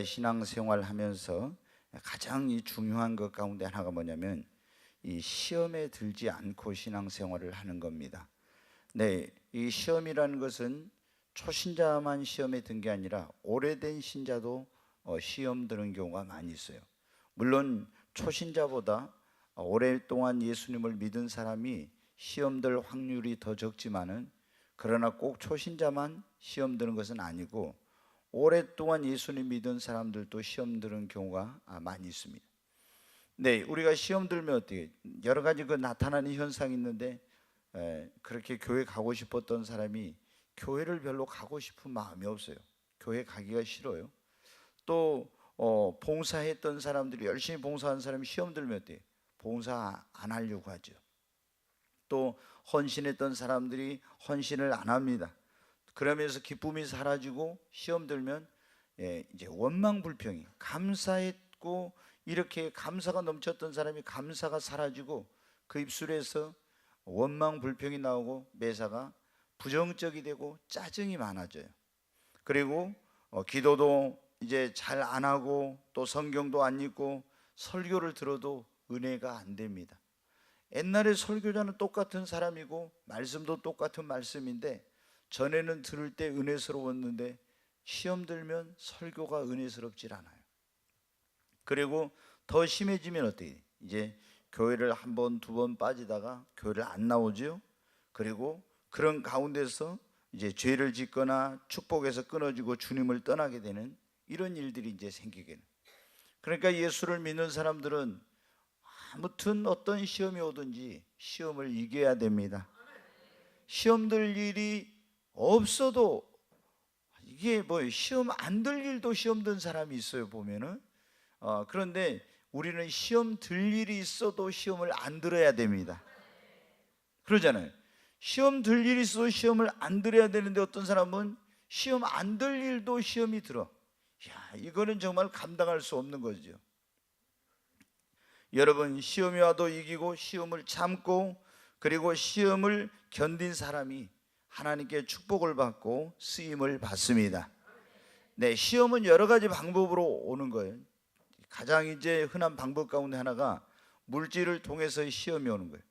신앙생활 하면서 가장 이 중요한 것 가운데 하나가 뭐냐면 이 시험에 들지 않고 신앙생활을 하는 겁니다. 네, 이 시험이라는 것은 초신자만 시험에 든 게 아니라 오래된 신자도 시험 드는 경우가 많이 있어요. 물론 초신자보다 오랫동안 예수님을 믿은 사람이 시험 들 확률이 더 적지만은, 그러나 꼭 초신자만 시험 드는 것은 아니고 오랫동안 예수님 믿은 사람들도 시험 드는 경우가 많이 있습니다. 네, 우리가 시험 들면 어떻게 여러 가지 나타나는 현상이 있는데, 그렇게 교회 가고 싶었던 사람이 교회를 별로 가고 싶은 마음이 없어요. 교회 가기가 싫어요. 또 봉사했던 사람들이, 열심히 봉사한 사람이 시험 들면 어때요? 봉사 안 하려고 하죠. 또 헌신했던 사람들이 헌신을 안 합니다. 그러면서 기쁨이 사라지고 시험 들면 이제 원망불평이, 감사했고 이렇게 감사가 넘쳤던 사람이 감사가 사라지고 그 입술에서 원망불평이 나오고 매사가 부정적이 되고 짜증이 많아져요. 그리고 기도도 이제 잘 안 하고 또 성경도 안 읽고 설교를 들어도 은혜가 안 됩니다. 옛날에 설교자는 똑같은 사람이고 말씀도 똑같은 말씀인데 전에는 들을 때 은혜스러웠는데 시험 들면 설교가 은혜스럽질 않아요. 그리고 더 심해지면 어때요? 이제 교회를 한 번, 두 번 빠지다가 교회를 안 나오죠. 그리고 그런 가운데서 이제 죄를 짓거나 축복에서 끊어지고 주님을 떠나게 되는 이런 일들이 이제 생기게 돼요. 그러니까 예수를 믿는 사람들은 아무튼 어떤 시험이 오든지 시험을 이겨야 됩니다. 시험 들 일이 없어도, 이게 뭐 시험 안 들 일도 시험 든 사람이 있어요 보면은. 그런데 우리는 시험 들 일이 있어도 시험을 안 들어야 됩니다. 그러잖아요. 시험 들 일이 있어도 시험을 안 들어야 되는데 어떤 사람은 시험 안 들 일도 시험이 들어. 이거는 정말 감당할 수 없는 거죠. 여러분, 시험이 와도 이기고 시험을 참고 그리고 시험을 견딘 사람이 하나님께 축복을 받고 쓰임을 받습니다. 네, 시험은 여러 가지 방법으로 오는 거예요. 가장 이제 흔한 방법 가운데 하나가 물질을 통해서 시험이 오는 거예요.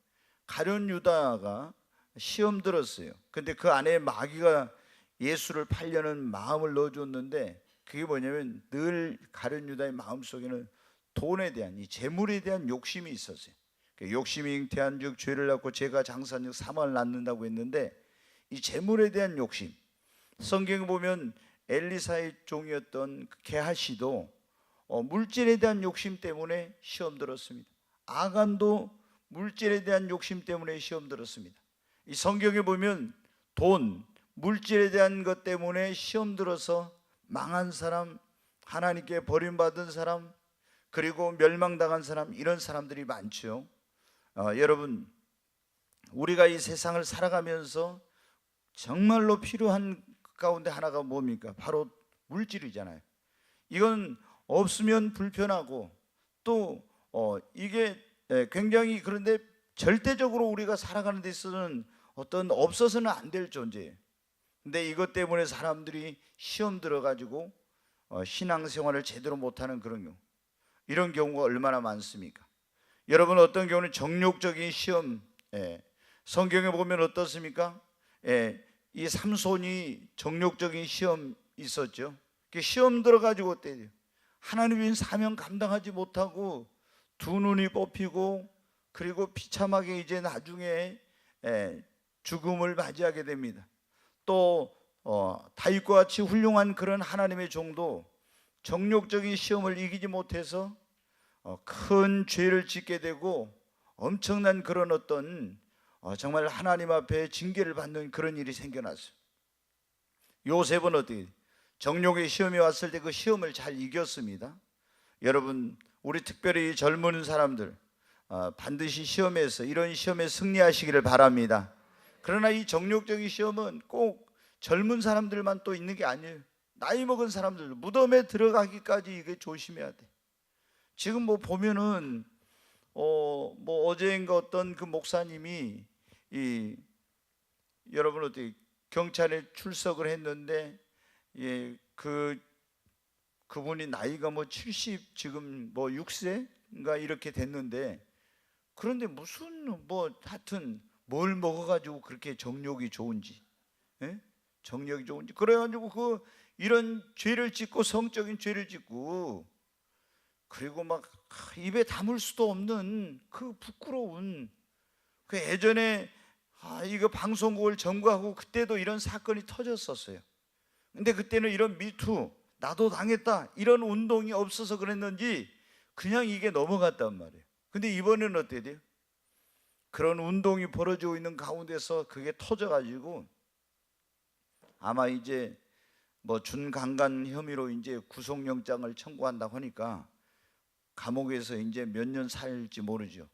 가룟 유다가 시험 들었어요. 근데 그 안에 마귀가 예수를 팔려는 마음을 넣어줬는데, 그게 뭐냐면 늘 가룟 유다의 마음속에는 돈에 대한, 이 재물에 대한 욕심이 있었어요. 욕심이 잉태한 즉 죄를 낳고 죄가 장사한 즉 사망을 낳는다고 했는데, 이 재물에 대한 욕심, 성경에 보면 엘리사의 종이었던 게하시도 물질에 대한 욕심 때문에 시험 들었습니다. 아간도 물질에 대한 욕심 때문에 시험 들었습니다. 이 성경에 보면 돈, 물질에 대한 것 때문에 시험 들어서 망한 사람, 하나님께 버림받은 사람, 그리고 멸망당한 사람, 이런 사람들이 많죠. 여러분, 우리가 이 세상을 살아가면서 정말로 필요한 가운데 하나가 뭡니까? 바로 물질이잖아요. 이건 없으면 불편하고 또 이게 굉장히, 그런데 절대적으로 우리가 살아가는 데 있어서는 어떤 없어서는 안 될 존재예요. 근데 이것 때문에 사람들이 시험 들어가지고 신앙생활을 제대로 못하는 그런 경우, 이런 경우가 얼마나 많습니까? 여러분, 어떤 경우는 정욕적인 시험, 성경에 보면 어떻습니까? 이 삼손이 정욕적인 시험 있었죠. 시험 들어가지고 어때요? 하나님의 사명 감당하지 못하고 두 눈이 뽑히고 그리고 비참하게 이제 나중에 죽음을 맞이하게 됩니다. 또 다윗과 같이 훌륭한 그런 하나님의 종도 정욕적인 시험을 이기지 못해서 큰 죄를 짓게 되고 엄청난 그런 어떤 정말 하나님 앞에 징계를 받는 그런 일이 생겨났어요. 요셉은 어떻게 정욕의 시험이 왔을 때 그 시험을 잘 이겼습니다. 여러분, 우리 특별히 젊은 사람들 반드시 시험에서, 이런 시험에 승리하시기를 바랍니다. 그러나 이 정욕적인 시험은 꼭 젊은 사람들만 또 있는 게 아니에요. 나이 먹은 사람들, 무덤에 들어가기까지 이게 조심해야 돼. 지금 뭐 보면은 뭐 어제인가 어떤 그 목사님이 여러분 어떻게 경찰에 출석을 했는데 그 그분이 나이가 뭐 70 지금 뭐 6세인가 이렇게 됐는데, 그런데 무슨 뭐 하여튼 뭘 먹어가지고 그렇게 정력이 좋은지, 예? 정력이 좋은지 그래가지고 그 이런 죄를 짓고, 성적인 죄를 짓고, 그리고 막 입에 담을 수도 없는 그 부끄러운, 그 예전에 이거 방송국을 점거하고 그때도 이런 사건이 터졌었어요. 근데 그때는 이런 미투, 나도 당했다 이런 운동이 없어서 그랬는지 그냥 이게 넘어갔단 말이에요. 근데 이번에는 어떻게 돼요? 그런 운동이 벌어지고 있는 가운데서 그게 터져가지고 아마 이제 뭐 준강간 혐의로 이제 구속영장을 청구한다고 하니까 감옥에서 이제 몇 년 살지 모르죠.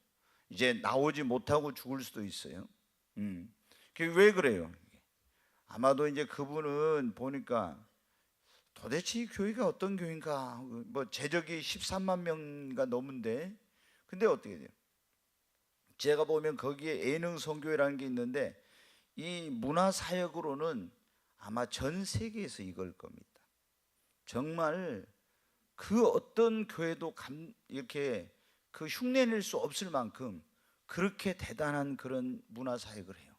이제 나오지 못하고 죽을 수도 있어요. 그게 왜 그래요? 아마도 이제 그분은 보니까 도대체 이 교회가 어떤 교회인가, 뭐 재적이 13만 명인가 넘은데, 근데 어떻게 돼요? 제가 보면 거기에 예능 선교회라는 게 있는데, 이 문화사역으로는 아마 전 세계에서 이걸 겁니다. 정말 그 어떤 교회도 이렇게 그 흉내낼 수 없을 만큼 그렇게 대단한 그런 문화사역을 해요.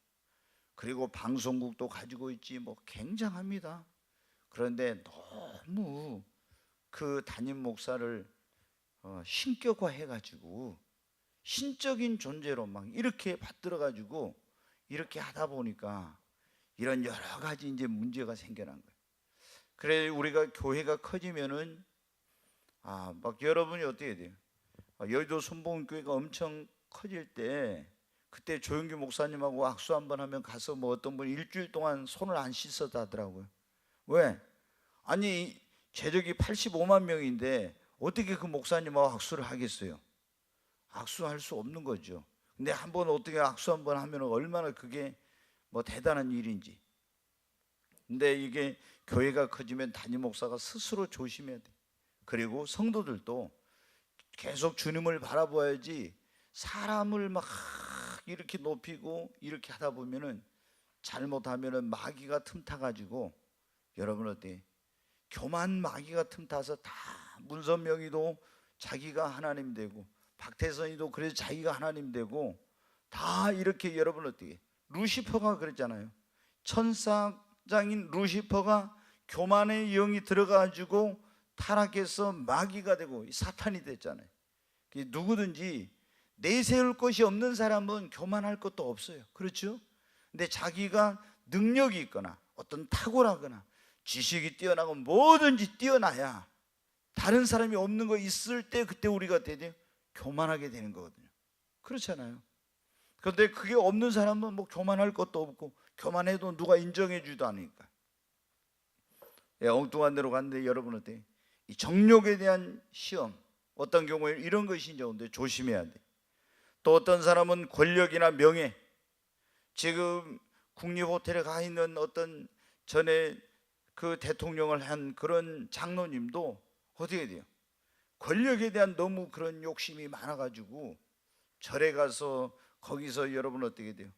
그리고 방송국도 가지고 있지, 뭐 굉장합니다. 그런데 너무 그 담임 목사를 신격화 해가지고 신적인 존재로 막 이렇게 받들어 가지고 이렇게 하다 보니까 이런 여러 가지 이제 문제가 생겨난 거예요. 그래 우리가 교회가 커지면은 막 여러분이 어떻게 돼요? 여의도 순복음교회가 엄청 커질 때 그때 조영기 목사님하고 악수 한번 하면 가서 뭐 어떤 분이 일주일 동안 손을 안 씻었다 하더라고요. 왜? 아니 재적이 85만 명인데 어떻게 그 목사님하고 악수를 하겠어요? 악수할 수 없는 거죠. 근데 한번 어떻게 악수 한번 하면 얼마나 그게 뭐 대단한 일인지. 근데 이게 교회가 커지면 담임 목사가 스스로 조심해야 돼. 그리고 성도들도 계속 주님을 바라봐야지, 사람을 막 이렇게 높이고 이렇게 하다 보면은 잘못하면은 마귀가 틈타가지고, 여러분 어때? 교만 마귀가 틈타서 다, 문선명이도 자기가 하나님 되고 박태선이도 그래서 자기가 하나님 되고 다 이렇게, 여러분 어떻게? 루시퍼가 그랬잖아요. 천사장인 루시퍼가 교만의 영이 들어가지고 타락해서 마귀가 되고 사탄이 됐잖아요. 누구든지 내세울 것이 없는 사람은 교만할 것도 없어요. 그렇죠? 근데 자기가 능력이 있거나 어떤 탁월하거나 지식이 뛰어나고 뭐든지 뛰어나야 다른 사람이 없는 거 있을 때 그때 우리가 되죠? 교만하게 되는 거거든요. 그렇잖아요. 그런데 그게 없는 사람은 뭐 교만할 것도 없고, 교만해도 누가 인정해 주지도 않으니까 엉뚱한 데로 갔는데, 여러분 어때요? 이 정욕에 대한 시험, 어떤 경우에 이런 것이 이제 오는데 조심해야 돼. 또 어떤 사람은 권력이나 명예, 지금 국립호텔에 가 있는 어떤 전에 그 대통령을 한 그런 장로님도 어떻게 돼요? 권력에 대한 너무 그런 욕심이 많아가지고 절에 가서 거기서 여러분 어떻게 돼요?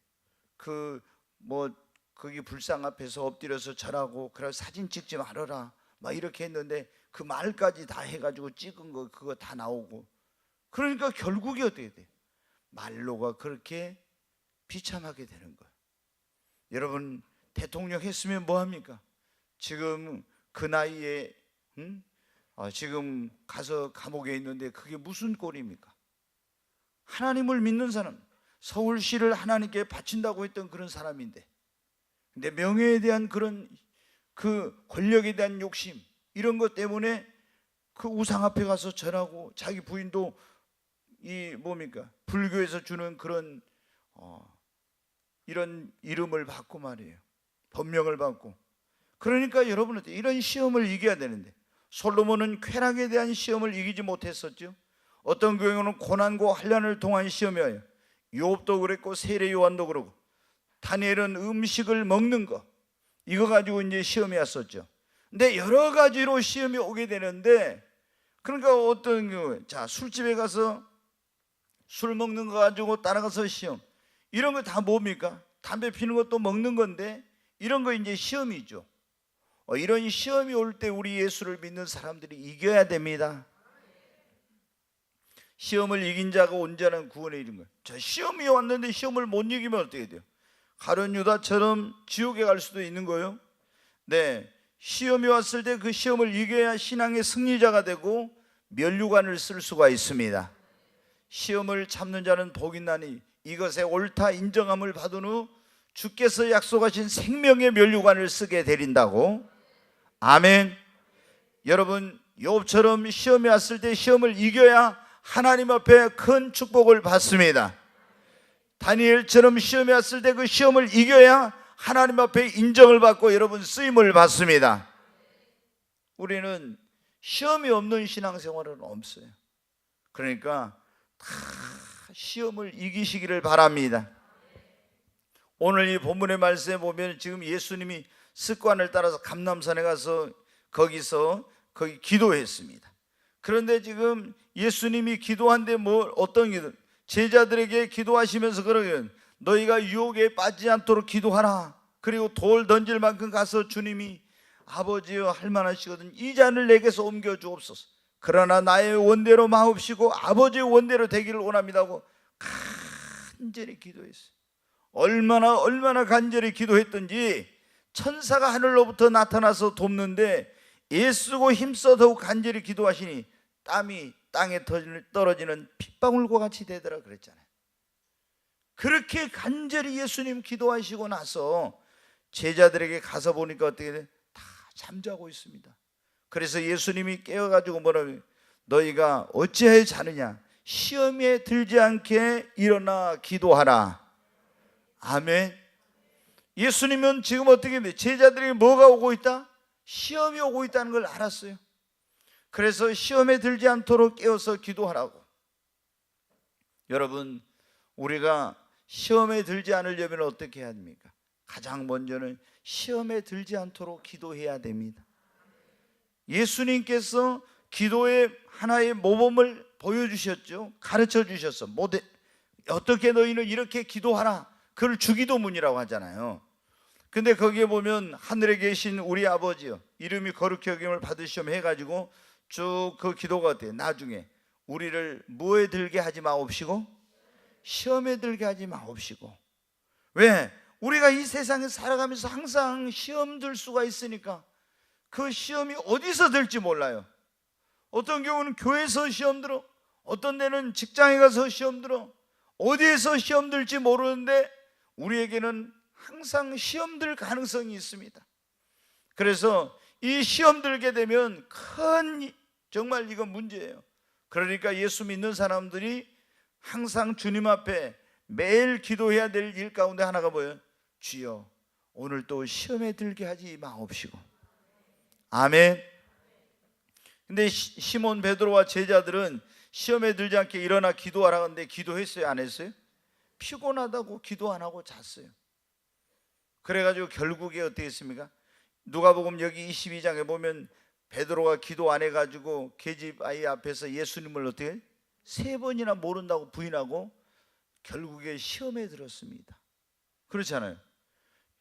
그 뭐 거기 불상 앞에서 엎드려서 절하고, 그래 사진 찍지 말아라 막 이렇게 했는데 그 말까지 다 해가지고 찍은 거 그거 다 나오고, 그러니까 결국이 어떻게 돼? 말로가 그렇게 비참하게 되는 거예요. 여러분 대통령 했으면 뭐합니까? 지금 그 나이에 지금 가서 감옥에 있는데 그게 무슨 꼴입니까? 하나님을 믿는 사람, 서울시를 하나님께 바친다고 했던 그런 사람인데, 근데 명예에 대한 그런 그 권력에 대한 욕심, 이런 것 때문에 그 우상 앞에 가서 절하고, 자기 부인도 이 뭡니까? 불교에서 주는 그런 이런 이름을 받고 말이에요. 법명을 받고. 그러니까 여러분 이런 시험을 이겨야 되는데, 솔로몬은 쾌락에 대한 시험을 이기지 못했었죠. 어떤 경우는 고난과 환난을 통한 시험이에요. 욥도 그랬고 세례 요한도 그러고, 다니엘은 음식을 먹는 거, 이거 가지고 이제 시험이 왔었죠. 근데 여러 가지로 시험이 오게 되는데, 그러니까 어떤 경우에 술집에 가서 술 먹는 거 가지고 따라가서 시험, 이런 거 다 뭡니까? 담배 피는 것도 먹는 건데 이런 거 이제 시험이죠. 이런 시험이 올 때 우리 예수를 믿는 사람들이 이겨야 됩니다. 시험을 이긴 자가 온전한 구원에 이른 거예요. 저 시험이 왔는데 시험을 못 이기면 어떻게 돼요? 가룟 유다처럼 지옥에 갈 수도 있는 거예요. 네, 시험이 왔을 때 그 시험을 이겨야 신앙의 승리자가 되고 면류관을 쓸 수가 있습니다. 시험을 참는 자는 복이 나니 이것에 옳다 인정함을 받은 후 주께서 약속하신 생명의 면류관을 쓰게 되린다고. 아멘. 여러분, 욥처럼 시험이 왔을 때 시험을 이겨야 하나님 앞에 큰 축복을 받습니다. 다니엘처럼 시험이 왔을 때 그 시험을 이겨야 하나님 앞에 인정을 받고 여러분 쓰임을 받습니다. 우리는 시험이 없는 신앙생활은 없어요. 그러니까 다 시험을 이기시기를 바랍니다. 오늘 이 본문의 말씀에 보면 지금 예수님이 습관을 따라서 감람산에 가서 거기 기도했습니다. 그런데 지금 예수님이 기도한데 어떤 기도? 제자들에게 기도하시면서 그러면 너희가 유혹에 빠지지 않도록 기도하라. 그리고 돌 던질 만큼 가서 주님이 아버지여 할만하시거든 이 잔을 내게서 옮겨 주옵소서. 그러나 나의 원대로 마옵시고 아버지의 원대로 되기를 원합니다고 간절히 기도했어요. 얼마나 간절히 기도했던지 천사가 하늘로부터 나타나서 돕는데 애쓰고 힘써 더욱 간절히 기도하시니 땀이 땅에 떨어지는 핏방울과 같이 되더라 그랬잖아요. 그렇게 간절히 예수님 기도하시고 나서 제자들에게 가서 보니까 어떻게 돼? 다 잠자고 있습니다. 그래서 예수님이 깨워가지고 뭐라고요? 너희가 어찌하여 자느냐? 시험에 들지 않게 일어나 기도하라. 아멘. 예수님은 지금 어떻게 돼? 제자들에게 뭐가 오고 있다? 시험이 오고 있다는 걸 알았어요. 그래서 시험에 들지 않도록 깨워서 기도하라고. 여러분, 우리가 시험에 들지 않으려면 어떻게 해야 됩니까? 가장 먼저는 시험에 들지 않도록 기도해야 됩니다. 예수님께서 기도의 하나의 모범을 보여주셨죠. 가르쳐 주셨어. 어떻게 너희는 이렇게 기도하라. 그걸 주기도문이라고 하잖아요. 근데 거기에 보면 하늘에 계신 우리 아버지요 이름이 거룩히 여김을 받으시옵 해가지고 쭉 그 기도가 어때요? 나중에 우리를 뭐에 들게 하지 마옵시고 시험에 들게 하지 마옵시고. 왜? 우리가 이 세상에 살아가면서 항상 시험 들 수가 있으니까 그 시험이 어디서 들지 몰라요. 어떤 경우는 교회에서 시험 들어, 어떤 데는 직장에 가서 시험 들어, 어디에서 시험 들지 모르는데 우리에게는 항상 시험 들 가능성이 있습니다. 그래서 이 시험 들게 되면 정말 이건 문제예요. 그러니까 예수 믿는 사람들이 항상 주님 앞에 매일 기도해야 될 일 가운데 하나가 뭐예요? 주여 오늘 또 시험에 들게 하지 마옵시고. 아멘. 근데 시몬 베드로와 제자들은 시험에 들지 않게 일어나 기도하라 하는데 기도했어요? 안 했어요? 피곤하다고 기도 안 하고 잤어요. 그래가지고 결국에 어떻게 했습니까? 누가복음 여기 22장에 보면 베드로가 기도 안 해가지고 계집 아이 앞에서 예수님을 어떻게 3번이나 모른다고 부인하고 결국에 시험에 들었습니다. 그렇잖아요.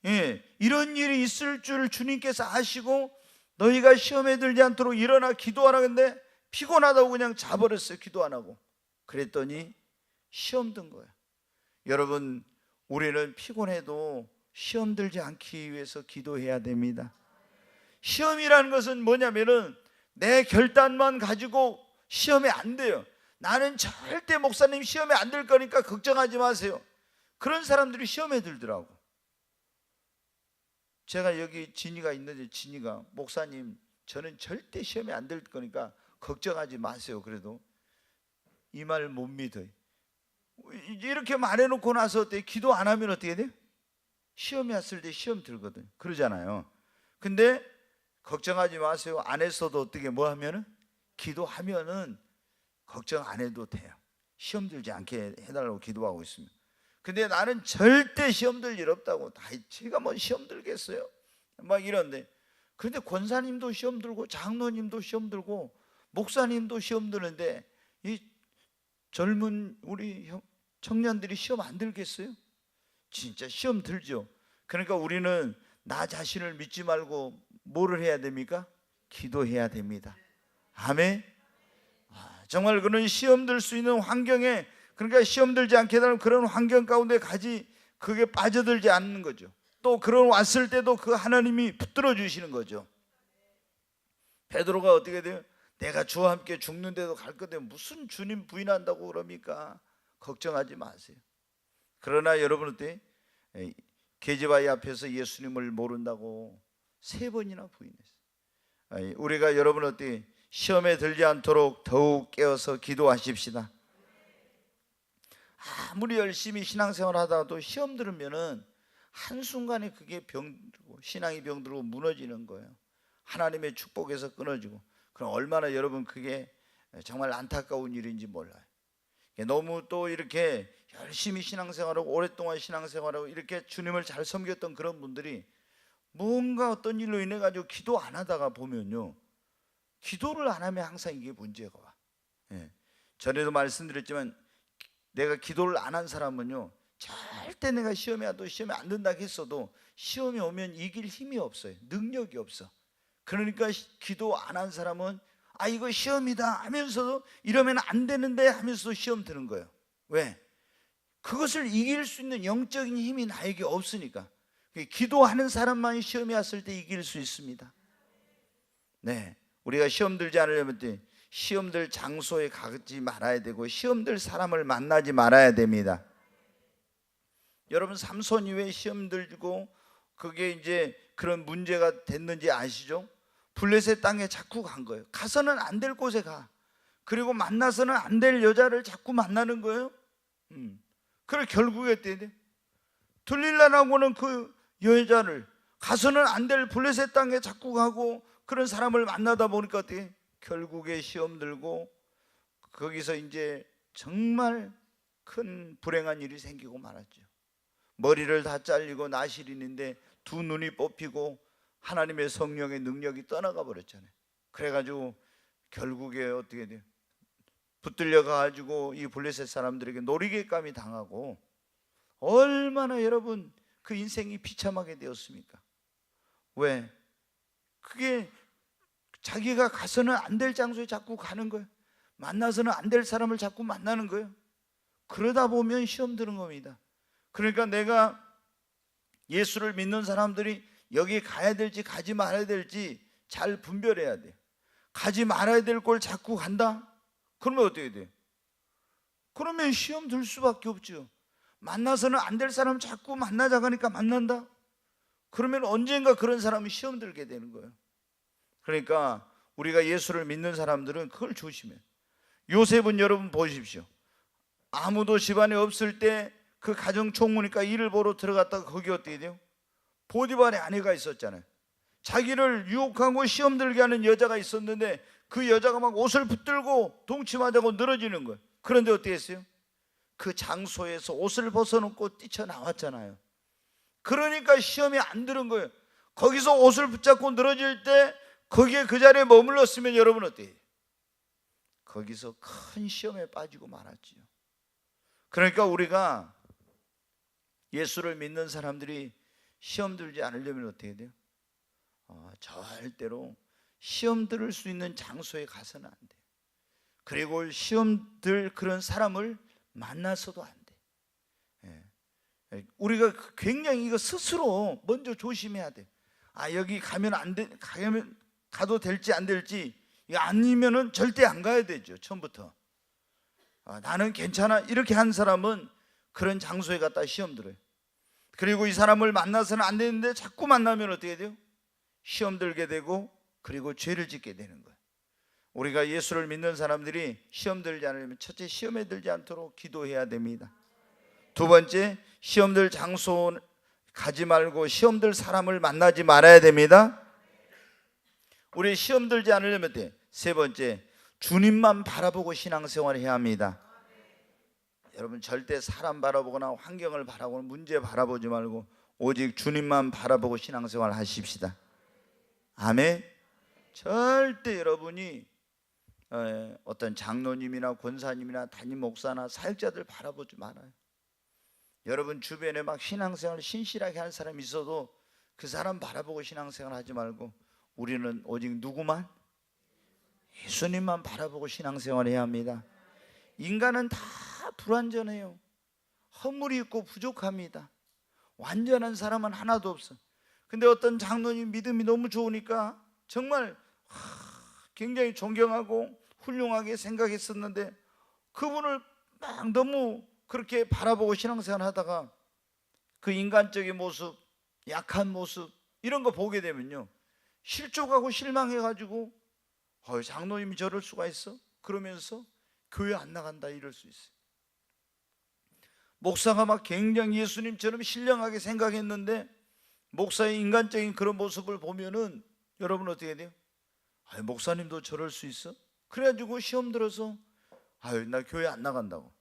예, 이런 일이 있을 줄 주님께서 아시고 너희가 시험에 들지 않도록 일어나 기도하라 근데 피곤하다고 그냥 자버렸어요. 기도 안 하고. 그랬더니 시험 든 거예요. 여러분, 우리는 피곤해도 시험 들지 않기 위해서 기도해야 됩니다. 시험이라는 것은 뭐냐면은 내 결단만 가지고 시험에 안 돼요. 나는 절대 목사님 시험에 안 들 거니까 걱정하지 마세요. 그런 사람들이 시험에 들더라고. 제가 여기 진이가 있는데 진이가 목사님 저는 절대 시험에 안 들 거니까 걱정하지 마세요. 그래도 이 말 못 믿어요. 이렇게 말해놓고 나서 어때? 기도 안 하면 어떻게 돼요? 시험이 왔을 때 시험 들거든. 그러잖아요. 근데 걱정하지 마세요. 안 했어도 어떻게 뭐 하면은 기도하면은 걱정 안 해도 돼요. 시험 들지 않게 해달라고 기도하고 있습니다. 근데 나는 절대 시험 들 일 없다고. 제가 뭐 시험 들겠어요? 막 이런데. 그런데 권사님도 시험 들고 장로님도 시험 들고 목사님도 시험 드는데 이 젊은 우리 청년들이 시험 안 들겠어요? 진짜 시험 들죠. 그러니까 우리는 나 자신을 믿지 말고 뭐를 해야 됩니까? 기도해야 됩니다. 아멘. 정말 그런 시험 들 수 있는 환경에, 그러니까 시험 들지 않게 되는 그런 환경 가운데 그게 빠져들지 않는 거죠. 또 그런 왔을 때도 그 하나님이 붙들어 주시는 거죠. 베드로가 어떻게 돼요? 내가 주와 함께 죽는데도 갈 건데 무슨 주님 부인한다고 그럽니까? 걱정하지 마세요. 그러나 여러분 어때? 계집아이 앞에서 예수님을 모른다고 3번이나 부인했어요. 우리가 여러분 어때? 시험에 들지 않도록 더욱 깨어서 기도하십시다. 아무리 열심히 신앙생활 하다가도 시험 들으면은 한순간에 그게 병들고 신앙이 병들고 무너지는 거예요. 하나님의 축복에서 끊어지고. 그럼 얼마나 여러분 그게 정말 안타까운 일인지 몰라요. 너무 또 이렇게 열심히 신앙생활하고 오랫동안 신앙생활하고 이렇게 주님을 잘 섬겼던 그런 분들이 뭔가 어떤 일로 인해 가지고 기도 안 하다가 보면요, 기도를 안 하면 항상 이게 문제가 와. 전에도 말씀드렸지만 내가 기도를 안 한 사람은요, 절대 내가 시험에 와도 시험에 안 든다고 했어도 시험이 오면 이길 힘이 없어요. 능력이 없어. 그러니까 기도 안 한 사람은 이거 시험이다 하면서도 이러면 안 되는데 하면서도 시험 드는 거예요. 왜? 그것을 이길 수 있는 영적인 힘이 나에게 없으니까. 기도하는 사람만이 시험이 왔을 때 이길 수 있습니다. 네, 우리가 시험 들지 않으려면 시험 들 장소에 가지 말아야 되고 시험 들 사람을 만나지 말아야 됩니다. 여러분 삼손이 왜 시험 들고 그게 이제 그런 문제가 됐는지 아시죠? 블레셋 땅에 자꾸 간 거예요. 가서는 안 될 곳에 가. 그리고 만나서는 안 될 여자를 자꾸 만나는 거예요. 그래 결국에 어떻게 돼? 들릴라라고는 그 여자를 가서는 안 될 블레셋 땅에 자꾸 가고 그런 사람을 만나다 보니까 어떻게? 결국에 시험 들고 거기서 이제 정말 큰 불행한 일이 생기고 말았죠. 머리를 다 잘리고 나실인인데 두 눈이 뽑히고 하나님의 성령의 능력이 떠나가 버렸잖아요. 그래가지고 결국에 어떻게 돼요? 붙들려 가지고 이 블레셋 사람들에게 놀이개감이 당하고 얼마나 여러분 그 인생이 비참하게 되었습니까? 왜? 그게 자기가 가서는 안 될 장소에 자꾸 가는 거예요. 만나서는 안 될 사람을 자꾸 만나는 거예요. 그러다 보면 시험 드는 겁니다. 그러니까 내가 예수를 믿는 사람들이 여기 가야 될지 가지 말아야 될지 잘 분별해야 돼. 가지 말아야 될 걸 자꾸 간다? 그러면 어떻게 돼? 그러면 시험 들 수밖에 없죠. 만나서는 안 될 사람 자꾸 만나자고 하니까 만난다? 그러면 언젠가 그런 사람이 시험 들게 되는 거예요. 그러니까 우리가 예수를 믿는 사람들은 그걸 조심해요. 요셉은 여러분 보십시오. 아무도 집안에 없을 때 그 가정 총무니까 일을 보러 들어갔다가 거기 어떻게 돼요? 보디발의 아내가 있었잖아요. 자기를 유혹하고 시험 들게 하는 여자가 있었는데 그 여자가 막 옷을 붙들고 동침하자고 늘어지는 거예요. 그런데 어떻게 했어요? 그 장소에서 옷을 벗어놓고 뛰쳐나왔잖아요. 그러니까 시험이 안 들은 거예요. 거기서 옷을 붙잡고 늘어질 때 거기에 그 자리에 머물렀으면 여러분 어때요? 거기서 큰 시험에 빠지고 말았지요. 그러니까 우리가 예수를 믿는 사람들이 시험 들지 않으려면 어떻게 돼요? 절대로 시험 들을 수 있는 장소에 가서는 안 돼요. 그리고 시험 들 그런 사람을 만나서도 안 돼. 우리가 굉장히 이거 스스로 먼저 조심해야 돼. 여기 가면 안 돼, 가도 될지 안 될지, 아니면은 절대 안 가야 되죠. 처음부터. 나는 괜찮아 이렇게 한 사람은 그런 장소에 갔다 시험 들어요. 그리고 이 사람을 만나서는 안 되는데 자꾸 만나면 어떻게 돼요? 시험 들게 되고 그리고 죄를 짓게 되는 거예요. 우리가 예수를 믿는 사람들이 시험 들지 않으려면 첫째 시험에 들지 않도록 기도해야 됩니다. 두 번째 시험 들 장소 가지 말고 시험 들 사람을 만나지 말아야 됩니다. 우리 시험 들지 않으려면 돼. 세 번째 주님만 바라보고 신앙생활을 해야 합니다. 여러분 절대 사람 바라보거나 환경을 바라보거나 문제 바라보지 말고 오직 주님만 바라보고 신앙생활 하십시다. 아멘. 절대 여러분이 어떤 장로님이나 권사님이나 담임 목사나 사역자들 바라보지 말아요. 여러분 주변에 막 신앙생활 신실하게 하는 사람이 있어도 그 사람 바라보고 신앙생활 하지 말고 우리는 오직 누구만? 예수님만 바라보고 신앙생활을 해야 합니다. 인간은 다 불완전해요. 허물이 있고 부족합니다. 완전한 사람은 하나도 없어. 근데 어떤 장로님 믿음이 너무 좋으니까 정말 굉장히 존경하고 훌륭하게 생각했었는데 그분을 막 너무 그렇게 바라보고 신앙생활 하다가 그 인간적인 모습, 약한 모습 이런 거 보게 되면요, 실족하고 실망해가지고 장로님이 저럴 수가 있어? 그러면서 교회 안 나간다 이럴 수 있어요. 목사가 막 굉장히 예수님처럼 신령하게 생각했는데 목사의 인간적인 그런 모습을 보면은 여러분 어떻게 돼요? 목사님도 저럴 수 있어? 그래가지고 시험 들어서 나 교회 안 나간다고.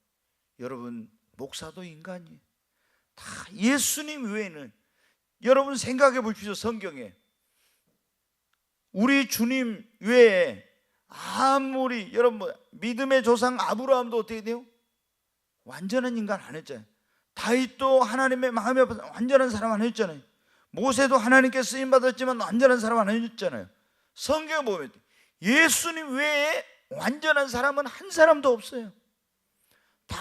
여러분, 목사도 인간이에요. 다 예수님 외에는, 여러분 생각해 보십시오. 성경에 우리 주님 외에 아무리 여러분 믿음의 조상 아브라함도 어떻게 돼요? 완전한 인간 안 했잖아요. 다윗도 하나님의 마음에 완전한 사람 안 했잖아요. 모세도 하나님께 쓰임 받았지만 완전한 사람 안 했잖아요. 성경에 보면 예수님 외에 완전한 사람은 한 사람도 없어요. 다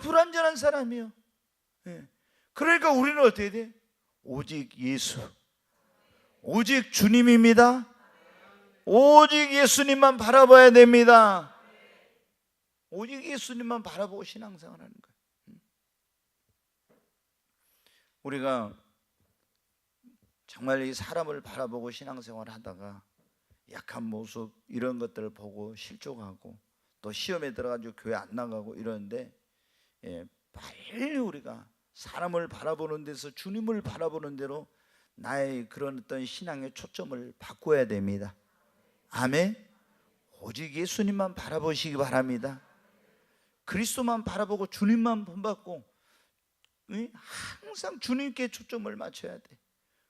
불완전한 사람이에요. 그러니까 우리는 어떻게 돼? 오직 예수, 오직 주님입니다. 오직 예수님만 바라봐야 됩니다. 오직 예수님만 바라보고 신앙생활하는 거예요. 우리가 정말 이 사람을 바라보고 신앙생활을 하다가 약한 모습 이런 것들을 보고 실족하고 또 시험에 들어가지고 교회 안 나가고 이러는데 빨리 우리가 사람을 바라보는 데서 주님을 바라보는 대로 나의 그런 어떤 신앙의 초점을 바꿔야 됩니다. 아멘. 오직 예수님만 바라보시기 바랍니다. 그리스도만 바라보고 주님만 본받고 항상 주님께 초점을 맞춰야 돼.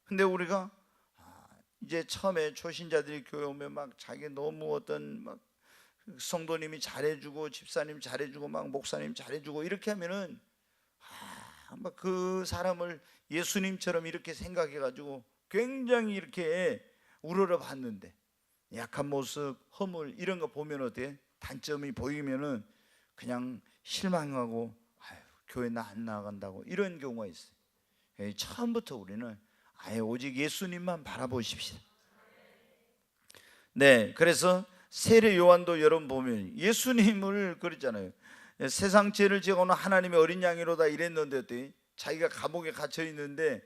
근데 우리가 이제 처음에 초신자들이 교회 오면 막 자기 너무 어떤 막 성도님이 잘해주고 집사님 잘해주고 막 목사님 잘해주고 이렇게 하면은 막 그 사람을 예수님처럼 이렇게 생각해가지고 굉장히 이렇게 우러러 봤는데 약한 모습, 허물 이런 거 보면 어때? 단점이 보이면은 그냥 실망하고 교회 나 안 나간다고 이런 경우가 있어요. 처음부터 우리는 아예 오직 예수님만 바라보십시오. 네, 그래서 세례 요한도 여러분 보면 예수님을 그랬잖아요. 세상 죄를 지고는 하나님의 어린 양이로다 이랬는데 자기가 감옥에 갇혀 있는데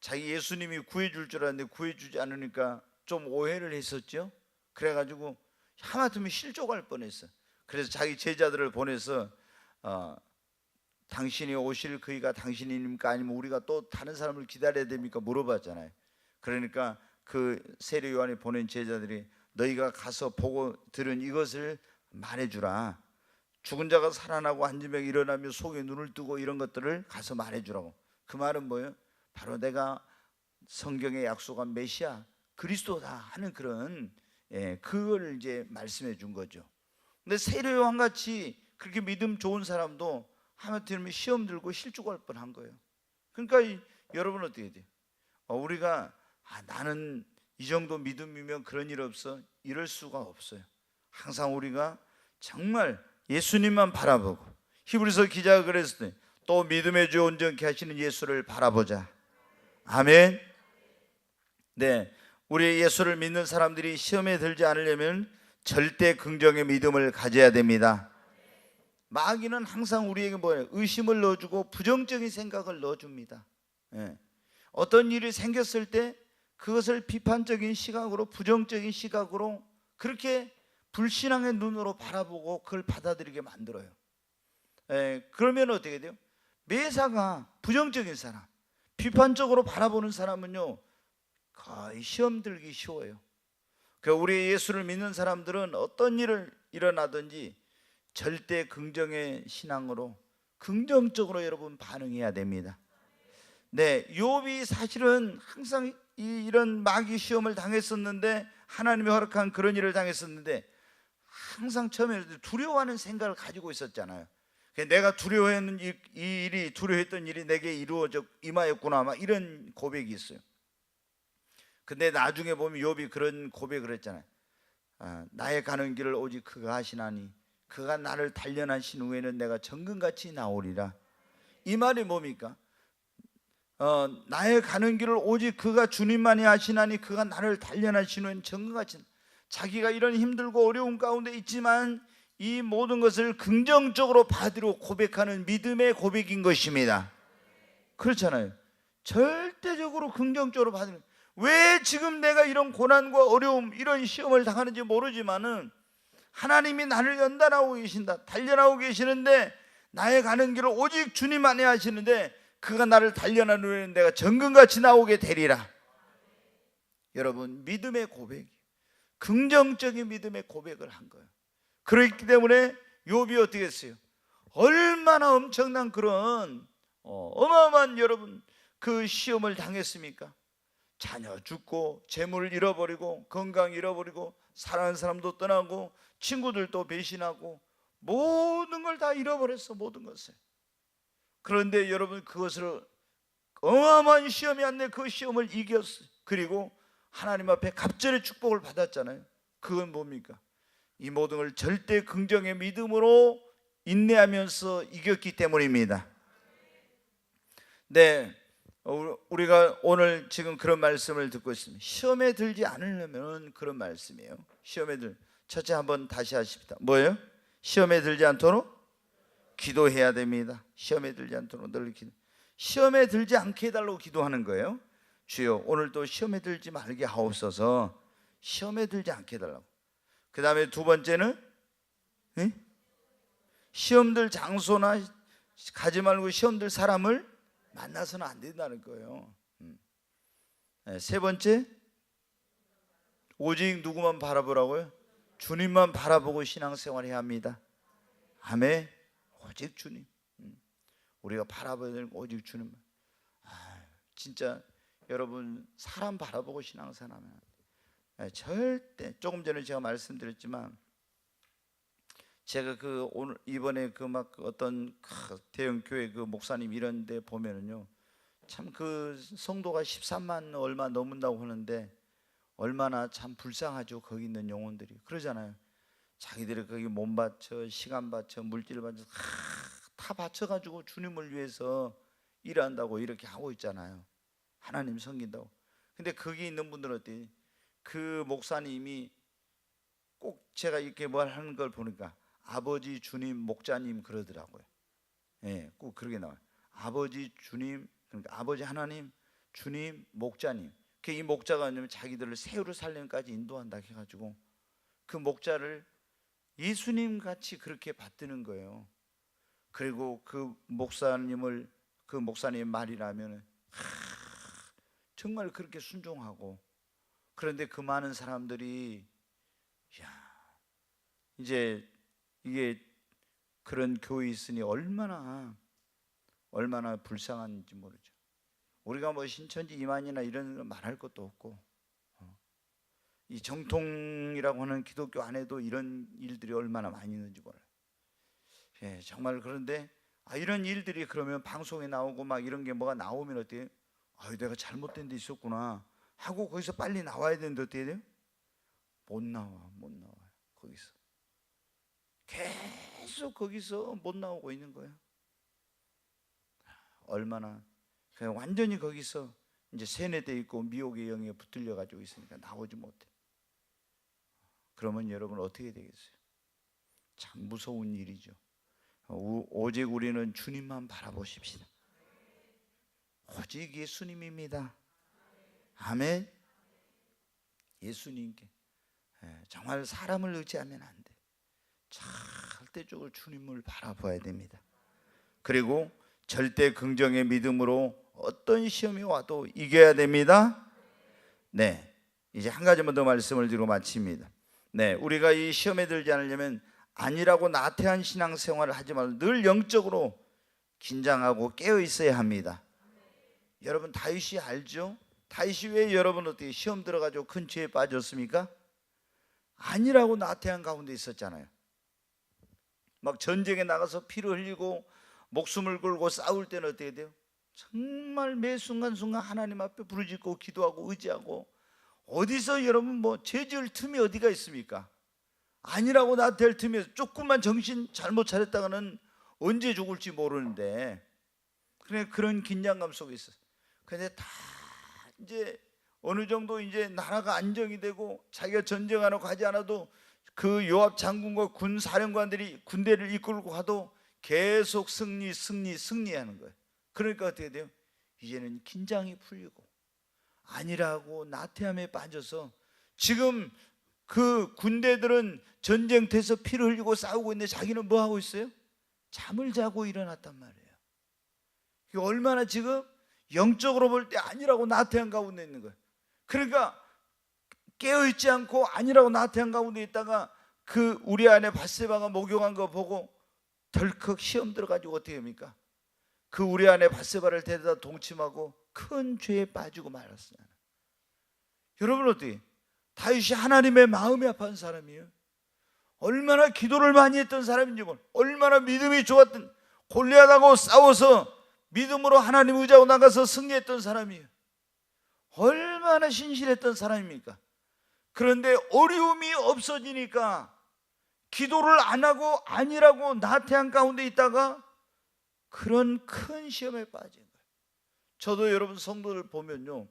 자기 예수님이 구해줄 줄 알았는데 구해주지 않으니까 좀 오해를 했었죠. 그래가지고 하마터면 실족할 뻔했어. 그래서 자기 제자들을 보내서 당신이 오실 그이가 당신입니까? 아니면 우리가 또 다른 사람을 기다려야 됩니까? 물어봤잖아요. 그러니까 그 세례 요한이 보낸 제자들이 너희가 가서 보고 들은 이것을 말해주라. 죽은 자가 살아나고 앉은 병이 일어나며 속에 눈을 뜨고 이런 것들을 가서 말해주라고. 그 말은 뭐예요? 바로 내가 성경에 약속한 메시아 그리스도다 하는 그런 그걸 이제 말씀해 준 거죠. 근데 세례 요한 같이 그렇게 믿음 좋은 사람도 하마터면 시험 들고 실족할 뻔한 거예요. 그러니까 여러분 어떻게 돼요? 우리가 나는 이 정도 믿음이면 그런 일 없어 이럴 수가 없어요. 항상 우리가 정말 예수님만 바라보고, 히브리서 기자가 그랬을 때 또 믿음의 주 온전케 하시는 예수를 바라보자. 아멘. 네, 우리 예수를 믿는 사람들이 시험에 들지 않으려면 절대 긍정의 믿음을 가져야 됩니다. 마귀는 항상 우리에게 뭐예요? 의심을 넣어주고 부정적인 생각을 넣어줍니다. 어떤 일이 생겼을 때 그것을 비판적인 시각으로, 부정적인 시각으로 그렇게 불신앙의 눈으로 바라보고 그걸 받아들이게 만들어요. 그러면 어떻게 돼요? 매사가 부정적인 사람, 비판적으로 바라보는 사람은요 거의 시험 들기 쉬워요. 그러니까 우리 예수를 믿는 사람들은 어떤 일을 일어나든지 절대 긍정의 신앙으로 긍정적으로 여러분 반응해야 됩니다. 네, 욥이 사실은 항상 이런 마귀 시험을 당했었는데, 하나님이 허락한 그런 일을 당했었는데 항상 처음에 두려워하는 생각을 가지고 있었잖아요. 내가 두려워했던 일이 내게 이루어져 임하였구나 막 이런 고백이 있어요. 근데 나중에 보면 욥이 그런 고백을 했잖아요. 나의 가는 길을 오직 그가 하시나니 그가 나를 단련하신 후에는 내가 정금같이 나오리라. 이 말이 뭡니까? 나의 가는 길을 오직 그가 주님만이 하시나니 그가 나를 단련하신 후에는 정금같이. 자기가 이런 힘들고 어려운 가운데 있지만 이 모든 것을 긍정적으로 받으려 고백하는 믿음의 고백인 것입니다. 그렇잖아요. 절대적으로 긍정적으로 받으는. 왜 지금 내가 이런 고난과 어려움, 이런 시험을 당하는지 모르지만은 하나님이 나를 연단하고 계신다, 단련하고 계시는데 나의 가는 길을 오직 주님 안에 하시는데 그가 나를 단련한 후에는 내가 정금같이 나오게 되리라. 여러분, 믿음의 고백, 긍정적인 믿음의 고백을 한 거예요. 그렇기 때문에 욥이 어떻게 했어요? 얼마나 엄청난 그런 어마어마한 여러분 그 시험을 당했습니까? 자녀 죽고 재물을 잃어버리고 건강 잃어버리고 사랑하는 사람도 떠나고 친구들도 배신하고 모든 걸 다 잃어버렸어. 모든 것을. 그런데 여러분 그것을 어마어마한 시험이 왔네. 그 시험을 이겼어요. 그리고 하나님 앞에 갑절의 축복을 받았잖아요. 그건 뭡니까? 이 모든 걸 절대 긍정의 믿음으로 인내하면서 이겼기 때문입니다. 네, 우리가 오늘 지금 그런 말씀을 듣고 있습니다. 시험에 들지 않으려면 그런 말씀이에요. 시험에 첫째 한번 다시 하십시다. 뭐예요? 시험에 들지 않도록 기도해야 됩니다. 시험에 들지 않도록 늘 기도. 시험에 들지 않게 해달라고 기도하는 거예요. 주여 오늘도 시험에 들지 말게 하옵소서. 시험에 들지 않게 해달라고. 그 다음에 두 번째는 시험들 장소나 가지 말고 시험들 사람을 만나서는 안 된다는 거예요. 세 번째, 오직 누구만 바라보라고요? 주님만 바라보고 신앙생활 해야 합니다. 아멘. 오직 주님. 우리가 바라봐야 되는 오직 주님만. 진짜 여러분 사람 바라보고 신앙생활하면 절대. 조금 전에 제가 말씀드렸지만 제가 오늘 이번에 막 어떤 대형 교회 그 목사님 이런 데 보면은요, 참 그 성도가 13만 얼마 넘는다고 하는데 얼마나 참 불쌍하죠. 거기 있는 영혼들이. 그러잖아요. 자기들이 거기 몸 바쳐, 시간 바쳐, 물질 바쳐 다 바쳐가지고 주님을 위해서 일한다고 이렇게 하고 있잖아요. 하나님 섬긴다고. 근데 거기 있는 분들은 어때요? 그 목사님이 꼭 제가 이렇게 말하는 걸 보니까 아버지 주님 목자님 그러더라고요. 예, 꼭 그렇게 나와요. 아버지 주님, 그러니까 아버지 하나님 주님 목자님. 이 목자가 아니면 자기들을 새우를 살림까지 인도한다 해가지고 그 목자를 예수님 같이 그렇게 받드는 거예요. 그리고 그 목사님의 말이라면 정말 그렇게 순종하고. 그런데 그 많은 사람들이 이제 이게 그런 교회 있으니 얼마나 불쌍한지 모르죠. 우리가 뭐 신천지 이만이나 이런 거 말할 것도 없고 이 정통이라고 하는 기독교 안에도 이런 일들이 얼마나 많이 있는지 몰라요. 예, 정말. 그런데 이런 일들이 그러면 방송에 나오고 막 이런 게 뭐가 나오면 어때요? 내가 잘못된 데 있었구나 하고 거기서 빨리 나와야 되는데 어떻게 돼요? 못 나와요. 거기서 계속 거기서 못 나오고 있는 거예요. 얼마나 그냥 완전히 거기서 이제 세뇌돼 있고 미혹의 영에 붙들려 가지고 있으니까 나오지 못해. 그러면 여러분 어떻게 되겠어요? 참 무서운 일이죠. 오직 우리는 주님만 바라보십시다. 오직 예수님입니다. 아멘. 예수님께. 정말 사람을 의지하면 안 돼. 절대적으로 주님을 바라봐야 됩니다. 그리고 절대 긍정의 믿음으로 어떤 시험이 와도 이겨야 됩니다. 네, 이제 한 가지만 더 말씀을 드리고 마칩니다. 네, 우리가 이 시험에 들지 않으려면 아니라고 나태한 신앙생활을 하지 말고 늘 영적으로 긴장하고 깨어 있어야 합니다. 여러분 다윗이 알죠? 다윗이 왜 여러분 어떻게 시험 들어가지고 큰 죄에 빠졌습니까? 아니라고 나태한 가운데 있었잖아요. 막 전쟁에 나가서 피를 흘리고 목숨을 걸고 싸울 때는 어떻게 돼요? 정말 매 순간순간 하나님 앞에 부르짖고 기도하고 의지하고 어디서 여러분 뭐 죄지을 틈이 어디가 있습니까? 아니라고 나태할 틈에 조금만 정신 잘못 차렸다가는 언제 죽을지 모르는데, 그런 긴장감 속에 있었어요. 근데 다 이제 어느 정도 이제 나라가 안정이 되고 자기가 전쟁하러 가지 않아도 그 요압 장군과 군 사령관들이 군대를 이끌고 가도 계속 승리하는 거예요. 그러니까 어떻게 돼요? 이제는 긴장이 풀리고 아니라고 나태함에 빠져서 지금 그 군대들은 전쟁터에서 피를 흘리고 싸우고 있는데 자기는 뭐 하고 있어요? 잠을 자고 일어났단 말이에요. 얼마나 지금 영적으로 볼 때 아니라고 나태한 가운데 있는 거예요. 그러니까 깨어있지 않고 아니라고 나태한 가운데 있다가 그 우리 안에 밧세바가 목욕한 거 보고 덜컥 시험 들어가지고 어떻게 합니까? 그 우리 안에 밧세바를 데려다 동침하고 큰 죄에 빠지고 말았어요. 여러분 어떻게? 다윗이 하나님의 마음이 아픈 사람이에요. 얼마나 기도를 많이 했던 사람인지 몰라. 얼마나 믿음이 좋았던, 골리앗하고 싸워서 믿음으로 하나님 의지하고 나가서 승리했던 사람이에요. 얼마나 신실했던 사람입니까? 그런데 어려움이 없어지니까 기도를 안 하고 아니라고 나태한 가운데 있다가 그런 큰 시험에 빠진 거예요. 저도 여러분 성도들 보면요,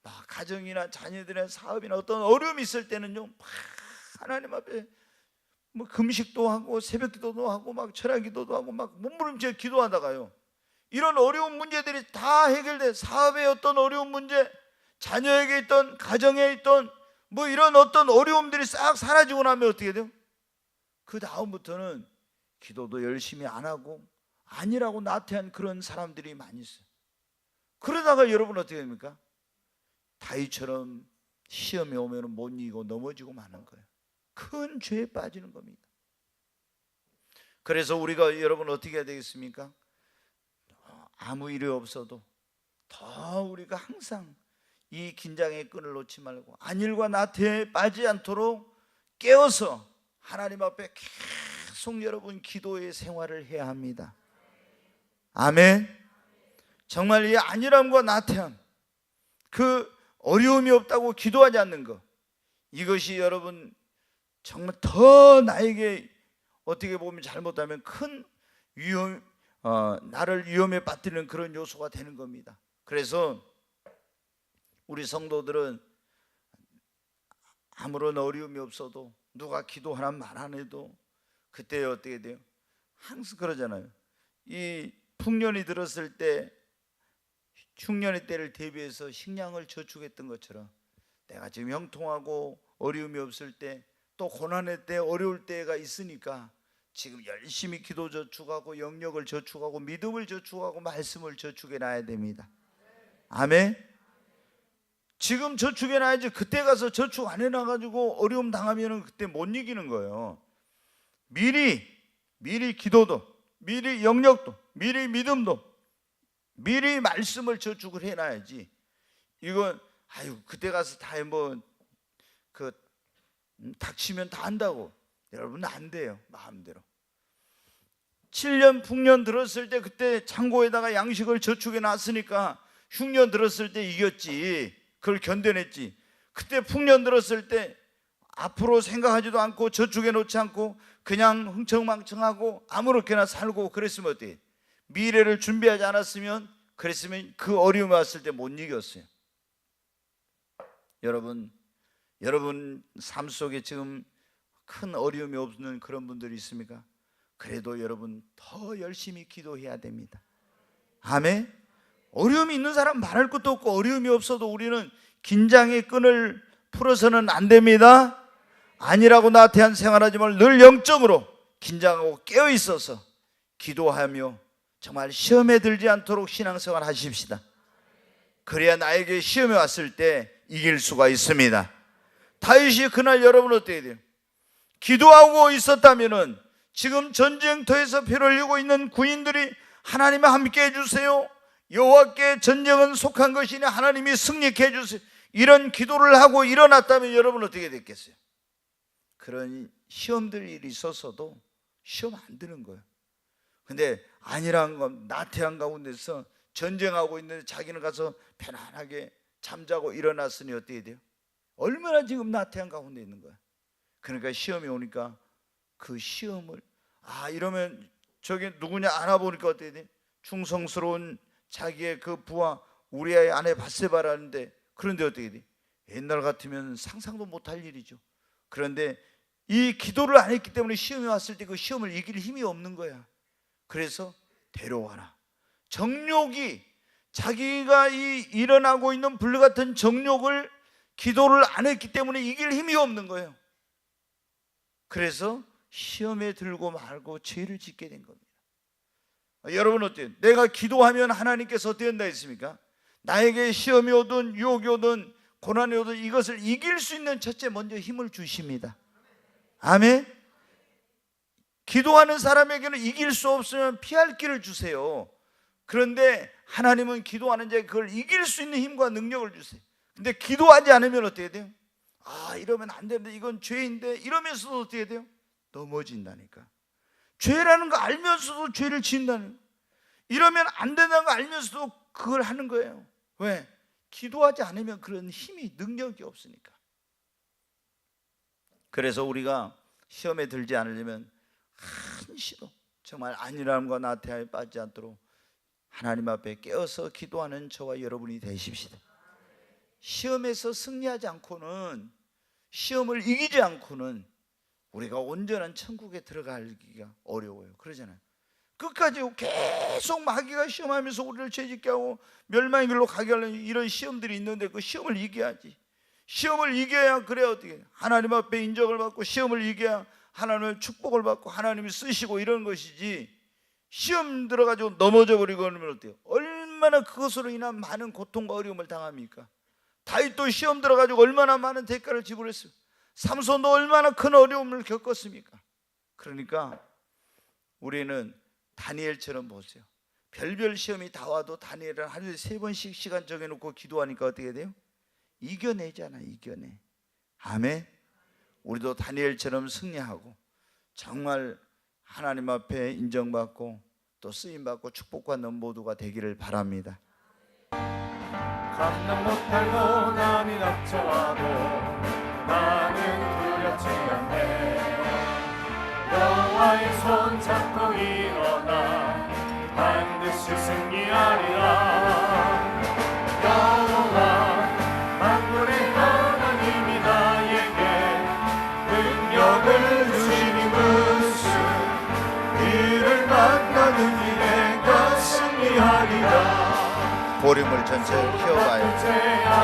막 가정이나 자녀들이나 사업이나 어떤 어려움이 있을 때는요, 막 하나님 앞에 뭐 금식도 하고 새벽 기도도 하고 막 철야 기도도 하고 막 몸부림쳐 기도하다가요, 이런 어려운 문제들이 다 해결돼, 사업의 어떤 어려운 문제, 자녀에게 있던, 가정에 있던 뭐 이런 어떤 어려움들이 싹 사라지고 나면 어떻게 돼요? 그 다음부터는 기도도 열심히 안 하고 아니라고 나태한 그런 사람들이 많이 있어요. 그러다가 여러분 어떻게 됩니까? 다윗처럼 시험이 오면 못 이기고 넘어지고 마는 거예요. 큰 죄에 빠지는 겁니다. 그래서 우리가 여러분 어떻게 해야 되겠습니까? 아무 일이 없어도 더 우리가 항상 이 긴장의 끈을 놓지 말고 안일과 나태에 빠지지 않도록 깨어서 하나님 앞에 계속 여러분 기도의 생활을 해야 합니다. 아멘. 정말 이 안일함과 나태함, 그 어려움이 없다고 기도하지 않는 것, 이것이 여러분 정말 더 나에게 어떻게 보면 잘못하면 큰 나를 위험에 빠뜨리는 그런 요소가 되는 겁니다. 그래서 우리 성도들은 아무런 어려움이 없어도 누가 기도 하나 말 안 해도 그때 어떻게 돼요? 항상 그러잖아요. 이 풍년이 들었을 때 흉년의 때를 대비해서 식량을 저축했던 것처럼 내가 지금 형통하고 어려움이 없을 때, 또 고난의 때, 어려울 때가 있으니까 지금 열심히 기도 저축하고 영역을 저축하고 믿음을 저축하고 말씀을 저축해 놔야 됩니다. 아멘. 지금 저축해 놔야지 그때 가서 저축 안 해놔가지고 어려움 당하면 그때 못 이기는 거예요. 미리 기도도, 미리 영역도, 미리 믿음도, 미리 말씀을 저축을 해놔야지. 이건 그때 가서 다 닥치면 다 한다고, 여러분 안 돼요. 마음대로 7년 풍년 들었을 때 그때 창고에다가 양식을 저축해 놨으니까 흉년 들었을 때 이겼지. 그걸 견뎌냈지. 그때 풍년 들었을 때 앞으로 생각하지도 않고 저축해 놓지 않고 그냥 흥청망청하고 아무렇게나 살고 그랬으면 어때요? 미래를 준비하지 않았으면, 그랬으면 그 어려움이 왔을 때 못 이겼어요. 여러분 삶 속에 지금 큰 어려움이 없는 그런 분들이 있습니까? 그래도 여러분 더 열심히 기도해야 됩니다. 아멘. 어려움이 있는 사람 말할 것도 없고, 어려움이 없어도 우리는 긴장의 끈을 풀어서는 안 됩니다. 아니라고 나태한 생활하지 말고 늘 영적으로 긴장하고 깨어 있어서 기도하며 정말 시험에 들지 않도록 신앙생활 하십시다. 그래야 나에게 시험이 왔을 때 이길 수가 있습니다. 다윗이 그날 여러분 어떻게 돼요? 기도하고 있었다면은 지금 전쟁터에서 피를 흘리고 있는 군인들이 하나님과 함께 해주세요, 여호와께 전쟁은 속한 것이니 하나님이 승리케 해주세요, 이런 기도를 하고 일어났다면 여러분 어떻게 됐겠어요? 그런 시험들 일이 있었어도 시험 안 드는 거예요. 근데 아니란 건 나태한 가운데서 전쟁하고 있는데 자기는 가서 편안하게 잠자고 일어났으니 어떻게 돼요? 얼마나 지금 나태한 가운데 있는 거야. 그러니까 시험이 오니까 그 시험을 이러면 저기 누구냐 알아보니까 어떻게 돼? 충성스러운 자기의 그 부하 우리아의 아내 밧세바라는데, 그런데 어떻게 돼? 옛날 같으면 상상도 못할 일이죠. 그런데 이 기도를 안 했기 때문에 시험이 왔을 때 그 시험을 이길 힘이 없는 거야. 그래서 데려와라. 정욕이, 자기가 일어나고 있는 불같은 정욕을 기도를 안 했기 때문에 이길 힘이 없는 거예요. 그래서 시험에 들고 말고 죄를 짓게 된 겁니다. 여러분 어때요? 내가 기도하면 하나님께서 어떻게 한다 했습니까? 나에게 시험이 오든 유혹이 오든 고난이 오든 이것을 이길 수 있는 첫째 먼저 힘을 주십니다. 아멘. 기도하는 사람에게는 이길 수 없으면 피할 길을 주세요. 그런데 하나님은 기도하는 자에게 그걸 이길 수 있는 힘과 능력을 주세요. 근데 기도하지 않으면 어떻게 돼요? 이러면 안 되는데, 이건 죄인데, 이러면서도 어떻게 돼요? 넘어진다니까. 죄라는 거 알면서도 죄를 지은다는 거. 이러면 안 된다는 거 알면서도 그걸 하는 거예요. 왜? 기도하지 않으면 그런 힘이, 능력이 없으니까. 그래서 우리가 시험에 들지 않으려면 한시도 정말 안일함과 나태함에 빠지지 않도록 하나님 앞에 깨어서 기도하는 저와 여러분이 되십시다. 시험에서 승리하지 않고는, 시험을 이기지 않고는 우리가 온전한 천국에 들어가기가 어려워요. 그러잖아요. 끝까지 계속 마귀가 시험하면서 우리를 죄짓게 하고 멸망의 길로 가게 하려는 이런 시험들이 있는데 그 시험을 이겨야지. 시험을 이겨야, 그래 어떻게 하나님 앞에 인정을 받고, 시험을 이겨야 하나님의 축복을 받고 하나님이 쓰시고 이런 것이지, 시험 들어가지고 넘어져 버리고 그러면 어때요? 얼마나 그것으로 인한 많은 고통과 어려움을 당합니까? 다윗도 시험 들어가지고 얼마나 많은 대가를 지불했어요. 삼손도 얼마나 큰 어려움을 겪었습니까? 그러니까 우리는 다니엘처럼 보세요. 별별 시험이 다 와도 다니엘은 하루에 3번씩 시간 정해놓고 기도하니까 어떻게 돼요? 이겨내잖아, 이겨내. 아멘. 우리도 다니엘처럼 승리하고 정말 하나님 앞에 인정받고 또 쓰임받고 축복받는 모두가 되기를 바랍니다. 감당 못할 고난이 닥쳐와도 나는 두렵지 않네. 여호와의 손 잡고 일어나 반드시 승리하리라. 여호와 만군의 하나님이 나에게 능력을 주시니무슨 이를 만나는 일에 승리하리라. 보림을 전체 키워봐요.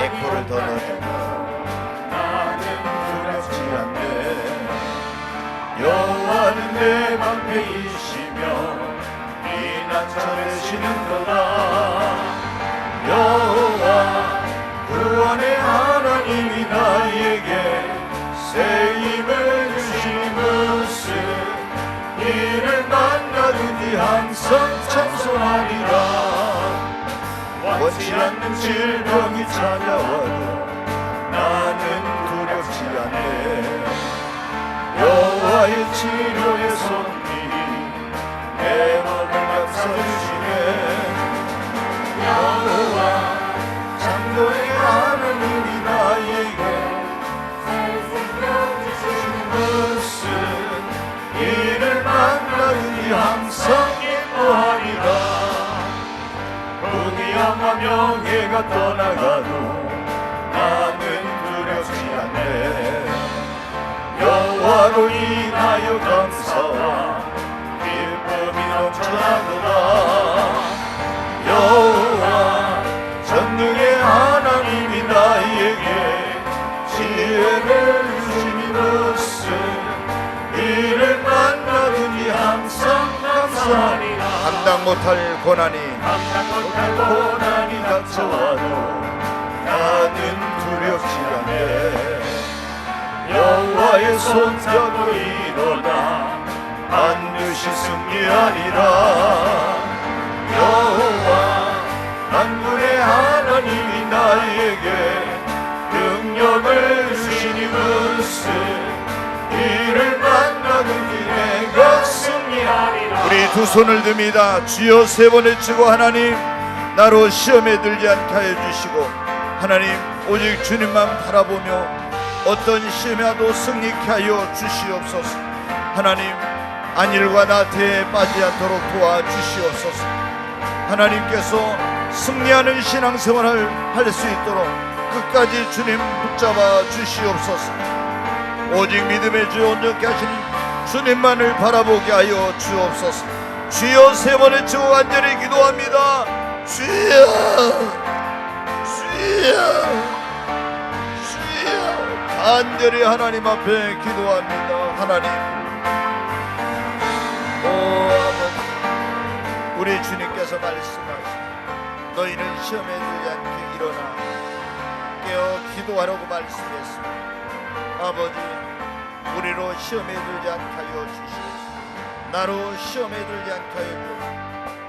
에코를 더 넣어주고. 나는 두렵지 않네. 여호와는 내 방패이시며 피난처되시는도다. 여호와 구원의 하나님이 나에게 새 힘을 주시니무슨 이를 만나든지 항상 찬송하리라. 원치 않는 질병이 찾아와도 나는 두렵지 않네. 여호와의 치료의 손길이 내 몸을 감싸주시네. 여호와 창조의 하나님이 나에게 새 생명 주시는 것은 이를 만나니 항상 기뻐하리라. 부귀함과 명예가 떠나가도 나는 두렵지 않네. 여호와로 인하여 감사와 기쁨이 넘쳐나도다. 여호와 전능의 하나님이 나에게 지혜를 주시니무슨 이를 만나더니 항상 감사하리라. 감당 못할 고난이 닥쳐와도 나는 두렵지 않네. 여호와의 손잡고 일어나 반드시 승리하리라. 여호와 만군의 하나님이 나에게 능력을 주시니무슨 이를 만나든지 내가 승리하리라. 우리 두 손을 듭니다. 주여 세 번 외치고, 하나님 나로 시험에 들지 않게 하여 주시고, 하나님 오직 주님만 바라보며 어떤 시험에도 승리케 하여 주시옵소서. 하나님, 안일과 나태에 빠지지 않도록 도와주시옵소서. 하나님께서 승리하는 신앙생활을 할 수 있도록 끝까지 주님 붙잡아 주시옵소서. 오직 믿음의 주 온전케 하시는 주님만을 바라보게 하여 주옵소서. 주여, 세 번의 주 간절히 기도합니다. 주여, 주여, 주여. 간절히 하나님 앞에 기도합니다. 하나님, 아버지, 우리 주님께서 말씀하시니 너희는 시험에 들지 않게 일어나 깨어 기도하라고 말씀했습니다. 아버지, 우리로 시험에 들지 않게 하여 주시옵소서. 나로 시험에 들지 않게 하여 주옵소서.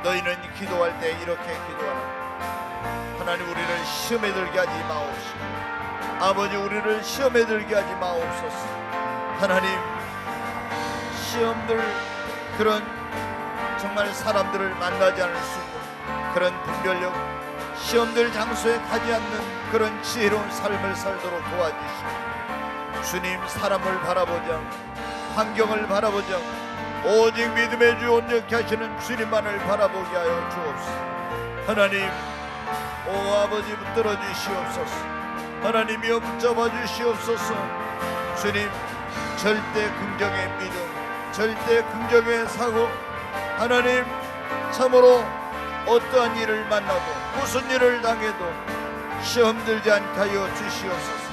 너희는 기도할 때 이렇게 기도하라. 하나님, 우리를 시험에 들게 하지 마옵시고, 아버지, 우리를 시험에 들게 하지 마옵소서. 하나님, 시험들, 그런 정말 사람들을 만나지 않을 수 있는 그런 분별력, 시험들 장소에 가지 않는 그런 지혜로운 삶을 살도록 도와주시고, 주님, 사람을 바라보자, 환경을 바라보자, 오직 믿음의 주 온전케 하시는 주님만을 바라보게 하여 주옵소서. 하나님, 오 아버지, 붙들어 주시옵소서. 하나님이여, 붙잡아 주시옵소서. 주님, 절대 긍정의 믿음, 절대 긍정의 사고, 하나님, 참으로 어떠한 일을 만나도 무슨 일을 당해도 시험 들지 않게 하여 주시옵소서.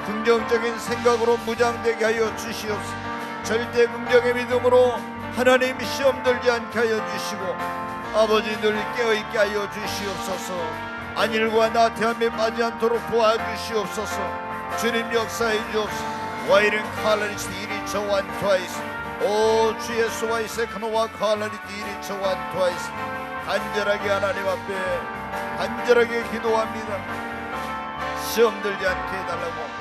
긍정적인 생각으로 무장되게 하여 주시옵소서. 절대 긍정의 믿음으로 하나님 시험 들지 않게 하여 주시고, 아버지, 늘 깨어있게 하여 주시옵소서. 안일과 나태함에 빠지지 않도록 도와주시옵소서. 주님, 역사해 주옵소서. 와이른 칼라리스 이리 저완 트와이스, 오 주 예수와의 세크노와 칼라리스 이리 저완 트와이스. 간절하게 하나님 앞에 간절하게 기도합니다. 시험 들지 않게 해달라고.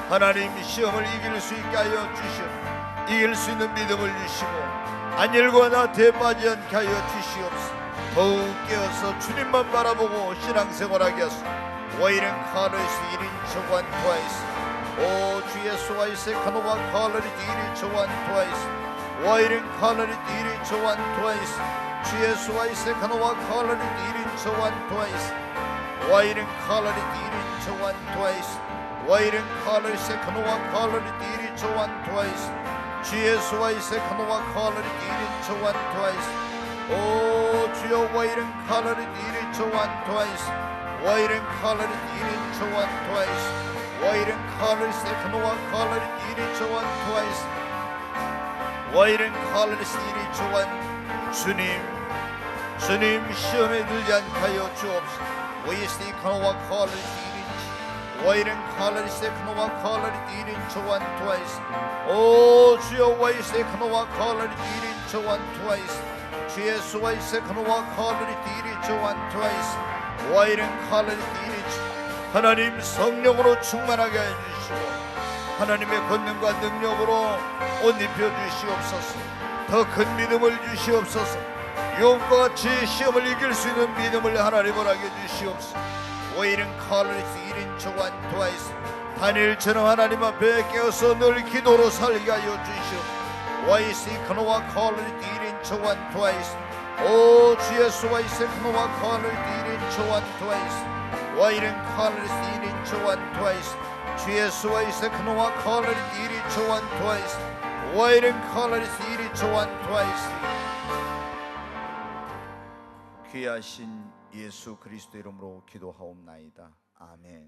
하나님, 시험을 이길 수 있게 하여 주시옵소서. 이길 수 있는 믿음을 주시고, 안일과 나태에 빠지지 않게 하여 주시옵소서. 더욱 깨어서 주님만 바라보고 신앙생활하게 하소서. 와이른 카르스 이린 저관 트와이스, 오 주 예수와의 세카노와 칼라리 이리 저관 트와이스. 와이른 칼라리 이리 저관 트와이스, 주 예수와의 세카노와 칼라리 이리 저관 트와이스. 와이른 칼라리 이리 저관 트와이스. 와이른 칼라리 세카노와 칼라리 이리 저관 트와이스. 주 예수와의 세카노와 칼라리 이리 저관 트와이스. 오 주여, 와이른 칼라리 이리 저관 트와이스. 와이른 칼라리 이리 저관 트와이스. 와이른 칼라리 세카노와 칼라리 이리 저관 트와이스. 와이른 칼라리 이리 저관. 주님, 시험에 들지 않게 하여 주옵소서. 와이스티 카노와 칼라리 이리 와이른 칼라리 세카노와 칼라리 이리 저관 트와이스. 오 주여, 와이스티 카노와 칼라리 이리 저관 트와이스. 주 예수와의 세카노와 칼라리 이리 저관 트와이스. 와이른 칼라리 이리. 하나님, 성령으로 충만하게 해주시고 하나님의 권능과 능력으로 옷 입혀 주시옵소서. 더 큰 믿음을 주시옵소서. 용과 같이 시험을 이길 수 있는 믿음을 하나님 허락해 주시옵소서. 오일은 칼리스 일인 저관 트와이스. 다니엘처럼 하나님 앞에 깨어서 늘 기도로 살게 하여 주시옵소서. 와이스 카노와 칼리스 일인 저관 트와이스. 오 주 예수와 이세카노와 칼리스 일인 저관 트와이스. 와이른 칼리스 일인 저관 트와이스. 주 예수와 이세카노와 칼리스 일인 저관 트와이스. 와이른 칼리스 일인 저관 트와이스. 귀하신 예수 그리스도 이름으로 기도하옵나이다. 아멘.